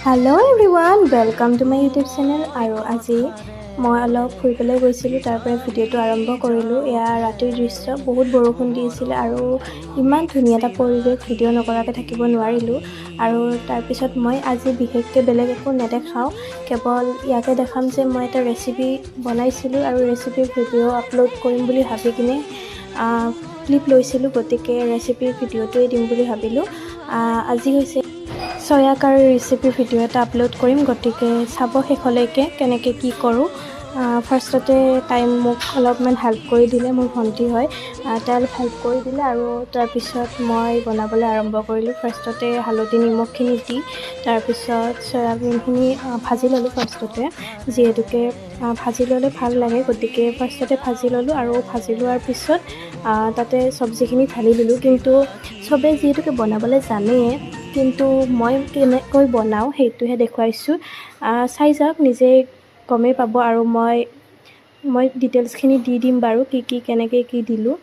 Hello' everyone, welcome to my YouTube channel. আৰু আজি মই অলপ ফুৰিবলৈ গৈছিলোঁ, তাৰ পৰা ভিডিঅ'টো আৰম্ভ কৰিলোঁ। এয়া ৰাতিৰ দৃশ্য, বহুত বৰষুণ দিছিলে আৰু ইমান ধুনীয়া এটা পৰিৱেশ, ভিডিঅ' নকৰাকৈ থাকিব নোৱাৰিলোঁ। আৰু তাৰপিছত মই আজি বিশেষকৈ বেলেগ একো নেদেখাওঁ, কেৱল ইয়াকে দেখাম যে মই এটা ৰেচিপি বনাইছিলোঁ আৰু ৰেচিপিৰ ভিডিঅ' আপলোড কৰিম বুলি ভাবি কিনে ক্লিপ লৈছিলোঁ। গতিকে ৰেচিপিৰ ভিডিঅ'টোৱে দিম বুলি ভাবিলোঁ। আজি হৈছে চয়া কাৰীৰ ৰেচিপি ভিডিঅ' এটা আপলোড কৰিম, গতিকে চাব শেষলৈকে কেনেকৈ কি কৰোঁ। ফাৰ্ষ্টতে তাই মোক অলপমান হেল্প কৰি দিলে, মোৰ ভণ্টি হয়, তাই অলপ হেল্প কৰি দিলে আৰু তাৰপিছত মই বনাবলৈ আৰম্ভ কৰিলোঁ। ফাৰ্ষ্টতে হালধি নিমখখিনি দি তাৰপিছত চয়াবিনখিনি ভাজি ল'লোঁ। ফাৰ্ষ্টতে যিহেতুকে ভাজি ল'লে ভাল লাগে, গতিকে ফাৰ্ষ্টতে ভাজি ল'লোঁ আৰু ভাজি লোৱাৰ পিছত তাতে চব্জিখিনি ঢালি দিলোঁ। কিন্তু চবেই যিহেতুকে বনাবলৈ জানে, কিন্তু মই কেনেকৈ বনাওঁ সেইটোহে দেখুৱাইছোঁ। চাই যাওক, নিজেই গমেই পাব। আৰু মই ডিটেইলছখিনি দি দিম বাৰু, কেনেকৈ কি দিলোঁ।